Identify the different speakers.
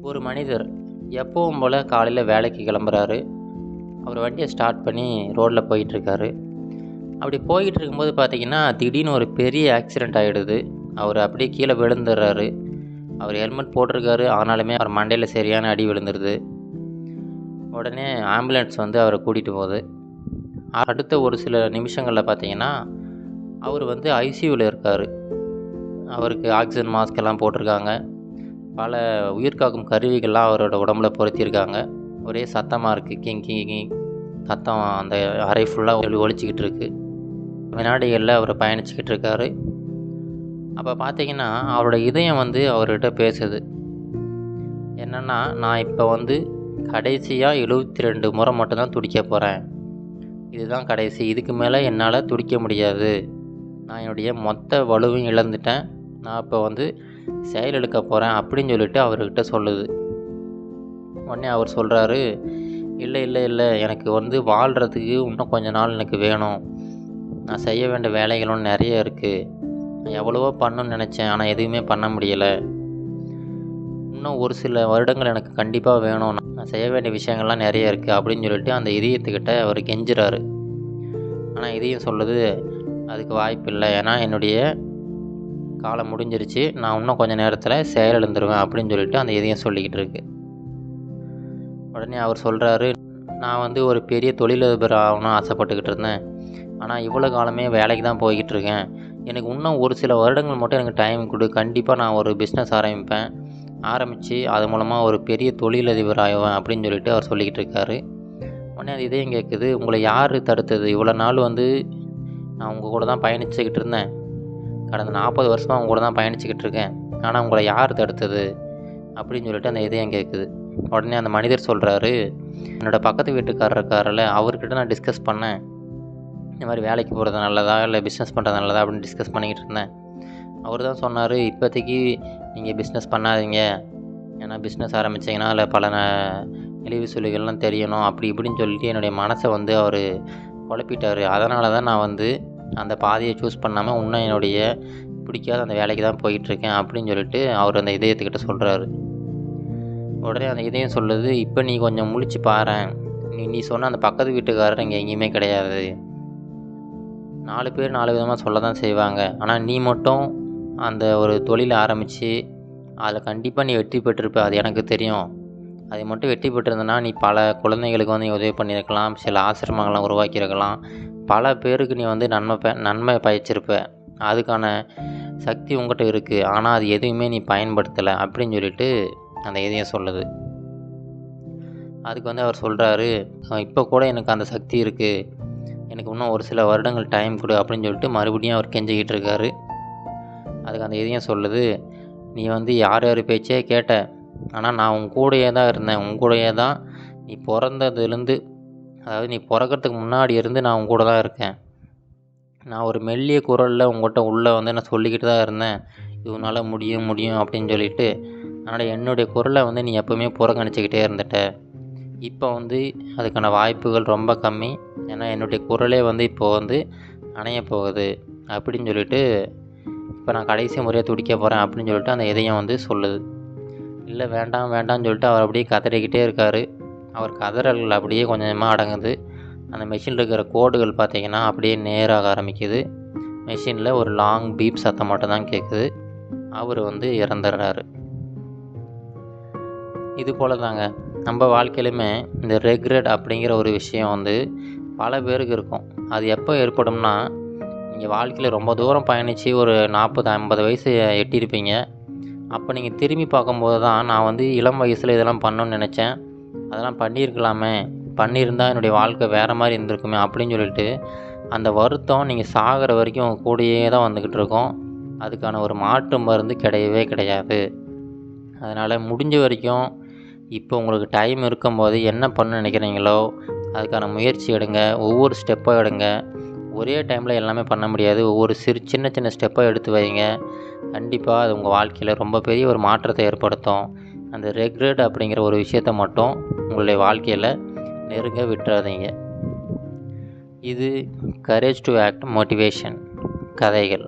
Speaker 1: ஒரு மனிதர் எப்பவும் போல் காலையில் வேலைக்கு கிளம்புறாரு. அவர் வண்டியை ஸ்டார்ட் பண்ணி ரோட்டில் போயிட்டுருக்காரு. அப்படி போய்கிட்டு இருக்கும்போது பார்த்தீங்கன்னா, திடீர்னு ஒரு பெரிய ஆக்சிடெண்ட் ஆகிடுது. அவர் அப்படியே கீழே விழுந்துடுறாரு. அவர் ஹெல்மெட் போட்டிருக்காரு, ஆனாலுமே அவர் மண்டையில் சரியான அடி விழுந்துருது. உடனே ஆம்புலன்ஸ் வந்து அவரை கூட்டிகிட்டு போகுது. அடுத்த ஒரு சில நிமிஷங்களில் பார்த்தீங்கன்னா, அவர் வந்து ஐசியூவில் இருக்கார். அவருக்கு ஆக்சிஜன் மாஸ்க் எல்லாம் போட்டிருக்காங்க. பல உயிர்காக்கும் கருவிகள்லாம் அவரோட உடம்புல பொருத்தியிருக்காங்க. ஒரே சத்தமாக இருக்குது. கிங் கிங் கிங் சத்தம் அந்த அறை ஃபுல்லாக ஒலிச்சிக்கிட்டு இருக்குது. வினாடிகளில் அவர் பயணிச்சுக்கிட்டு இருக்காரு. அப்போ பார்த்தீங்கன்னா, அவரோட இதயம் வந்து அவர்கிட்ட பேசுது. என்னென்னா, நான் இப்போ வந்து கடைசியாக 72 முறை மட்டும்தான் துடிக்க போகிறேன். இதுதான் கடைசி. இதுக்கு மேலே என்னால் துடிக்க முடியாது. நான் என்னுடைய மொத்த வலுவையும் இழந்துட்டேன். நான் இப்போ வந்து செயலிழக்க போகிறேன் அப்படின்னு சொல்லிட்டு அவர்கிட்ட சொல்லுது. உடனே அவர் சொல்கிறாரு, இல்லை எனக்கு வந்து வாழ்கிறதுக்கு இன்னும் கொஞ்ச நாள் எனக்கு வேணும். நான் செய்ய வேண்டிய வேலைகளும் நிறைய இருக்குது. நான் எவ்வளவோ பண்ணணும்னு நினச்சேன், ஆனால் எதுவுமே பண்ண முடியலை. இன்னும் ஒரு சில வருடங்கள் எனக்கு கண்டிப்பாக வேணும். நான் செய்ய வேண்டிய விஷயங்கள்லாம் நிறைய இருக்குது அப்படின்னு சொல்லிட்டு அந்த இதயத்துக்கிட்ட அவர் கெஞ்சுறாரு. ஆனால் இதயம் சொல்லுது, அதுக்கு வாய்ப்பு இல்லை. ஏன்னா என்னுடைய காலம் முடிஞ்சிருச்சு. நான் இன்னும் கொஞ்சம் நேரத்தில் செயலிழந்துருவேன் அப்படின்னு சொல்லிட்டு அந்த இதயம் சொல்லிக்கிட்டு இருக்கு. உடனே அவர் சொல்கிறாரு, நான் வந்து ஒரு பெரிய தொழிலதிபர் ஆகணும்னு ஆசைப்பட்டுக்கிட்டு இருந்தேன். ஆனால் இவ்வளோ காலமே வேலைக்கு தான் போய்கிட்டு இருக்கேன். எனக்கு இன்னும் ஒரு சில வருடங்கள் மட்டும் எனக்கு டைம் கொடு. கண்டிப்பாக நான் ஒரு பிஸ்னஸ் ஆரம்பித்து அது மூலமாக ஒரு பெரிய தொழிலதிபர் ஆகுவேன் அப்படின்னு சொல்லிட்டு அவர் சொல்லிக்கிட்டு இருக்காரு. உடனே அது இதயம் கேட்குது, உங்களை யார் தடுத்தது? இவ்வளோ நாள் வந்து நான் உங்கள் கூட தான் பயணிச்சுக்கிட்டு இருந்தேன். கடந்த 40 வருஷமாக உங்க கூட தான் பயணிச்சுக்கிட்டு இருக்கேன். ஆனால் உங்களை யார் தடுத்தது அப்படின்னு சொல்லிட்டு அந்த இதயம் கேட்குது. உடனே அந்த மனிதர் சொல்கிறாரு, என்னோடய பக்கத்து வீட்டுக்காரர் இருக்காரில்ல, அவர்கிட்ட நான் டிஸ்கஸ் பண்ணேன். இந்த மாதிரி வேலைக்கு போகிறது நல்லதா இல்லை பிஸ்னஸ் பண்ணுறது நல்லதா அப்படின்னு டிஸ்கஸ் பண்ணிக்கிட்டு இருந்தேன். அவர் தான் சொன்னார், இப்போதைக்கு நீங்கள் பிஸ்னஸ் பண்ணாதீங்க. ஏன்னா பிஸ்னஸ் ஆரம்பித்தீங்கன்னா அதில் பல நெளிவு சுழிகள்லாம் தெரியணும் அப்படி இப்படின்னு சொல்லிட்டு என்னுடைய மனசை வந்து அவர் குழப்பிட்டார். அதனால தான் நான் வந்து அந்த பாதையை சூஸ் பண்ணாமல் இன்னும் என்னுடைய பிடிக்காத அந்த வேலைக்கு தான் போயிட்டுருக்கேன் அப்படின்னு சொல்லிட்டு அவர் அந்த இதயத்துக்கிட்ட சொல்கிறாரு. உடனே அந்த இதயம் சொல்லுது, இப்போ நீ கொஞ்சம் முழிச்சு பாரேன். நீ சொன்ன அந்த பக்கத்து வீட்டுக்காரர் இங்கே எங்கேயுமே கிடையாது. 4 பேர் 4 விதமாக சொல்ல தான் செய்வாங்க. ஆனால் நீ மட்டும் அந்த ஒரு தொழிலை ஆரம்பித்து அதில் கண்டிப்பாக நீ வெற்றி பெற்றிருப்ப. அது எனக்கு தெரியும். அதை மட்டும் வெற்றி பெற்றிருந்தனா நீ பல குழந்தைகளுக்கு வந்து நீ உதவி பண்ணியிருக்கலாம். சில ஆசிரமங்கள்லாம் உருவாக்கியிருக்கலாம். பல பேருக்கு நீ வந்து நன்மை பயச்சிருப்ப. அதுக்கான சக்தி உங்கள்கிட்ட இருக்குது. ஆனால் அது எதுவுமே நீ பயன்படுத்தலை அப்படின்னு சொல்லிட்டு அந்த இதயம் சொல்லுது. அதுக்கு வந்து அவர் சொல்கிறாரு, இப்போ கூட எனக்கு அந்த சக்தி இருக்குது. எனக்கு இன்னும் ஒரு சில வருடங்கள் டைம் கொடு அப்படின்னு சொல்லிட்டு மறுபடியும் அவர் கெஞ்சிக்கிட்டு இருக்காரு. அதுக்கு அந்த இதயம் சொல்லுது, நீ வந்து யார் பேச்சே கேட்ட. ஆனால் நான் உன் கூடயே தான் இருந்தேன். உன் கூடயே தான் நீ பிறந்ததுலேருந்து, அதாவது நீ பிறக்கிறதுக்கு முன்னாடி இருந்து நான் உன் கூட தான் இருக்கேன். நான் ஒரு மெல்லிய குரலில் உங்கள்கிட்ட உள்ளே வந்து நான் சொல்லிக்கிட்டு தான் இருந்தேன், இவனால் முடியும் அப்படின்னு சொல்லிட்டு. அதனால் என்னுடைய குரலை வந்து நீ எப்போவுமே புறக்கணிச்சிக்கிட்டே இருந்துட்ட. இப்போ வந்து அதுக்கான வாய்ப்புகள் ரொம்ப கம்மி. ஏன்னா என்னுடைய குரலே வந்து இப்போது வந்து அணைய போகுது அப்படின்னு சொல்லிட்டு, இப்போ நான் கடைசி முறையாக துடிக்க போகிறேன் அப்படின்னு சொல்லிட்டு அந்த இதயம் வந்து சொல்லுது. இல்லை வேண்டாம்னு சொல்லிட்டு அவர் அப்படியே கதறிக்கிட்டே இருக்கார். அவர் கதறல்கள் அப்படியே கொஞ்சமாக அடங்குது. அந்த மெஷினில் இருக்கிற கோடுகள் பார்த்திங்கன்னா அப்படியே நேராக ஆரம்பிக்குது. மெஷினில் ஒரு லாங் பீப் சத்தம் மட்டும் தான் கேட்குது. அவர் வந்து இறந்துடுறாரு. இது போல் தாங்க நம்ம வாழ்க்கையிலுமே இந்த ரெக்ரெட் அப்படிங்கிற ஒரு விஷயம் வந்து பல பேருக்கு இருக்கும். அது எப்போ ஏற்படும்னா, நீங்கள் வாழ்க்கையில் ரொம்ப தூரம் பயணித்து ஒரு 40-50 வயசு எட்டியிருப்பீங்க. அப்போ நீங்கள் திரும்பி பார்க்கும்போது தான், நான் வந்து இளம் வயசில் இதெல்லாம் பண்ணணும்னு நினச்சேன், அதெல்லாம் பண்ணியிருந்தால் என்னுடைய வாழ்க்கை வேறு மாதிரி இருந்திருக்குமே அப்படின்னு சொல்லிட்டு அந்த வருத்தம் நீங்கள் சாகிற வரைக்கும் உங்கள் கூடயே தான் வந்துக்கிட்டு இருக்கும். அதுக்கான ஒரு மாற்று மருந்து கிடையவே கிடையாது. அதனால் முடிஞ்ச வரைக்கும் இப்போ உங்களுக்கு டைம் இருக்கும்போது என்ன பண்ண நினைக்கிறீங்களோ அதுக்கான முயற்சி எடுங்க. ஒவ்வொரு ஸ்டெப்பாக எடுங்க. ஒரே டைமில் எல்லாமே பண்ண முடியாது. ஒவ்வொரு சின்ன ஸ்டெப்பாக எடுத்து வைங்க. கண்டிப்பாக அது உங்கள் வாழ்க்கையில் ரொம்ப பெரிய ஒரு மாற்றத்தை ஏற்படுத்தும். அந்த ரெக்ரெட் அப்படிங்கிற ஒரு விஷயத்தை மட்டும் உங்களுடைய வாழ்க்கையில் நெருங்க விட்டுறாதீங்க. இது கரேஜ் டு ஆக்ட் மோட்டிவேஷன் கதைகள்.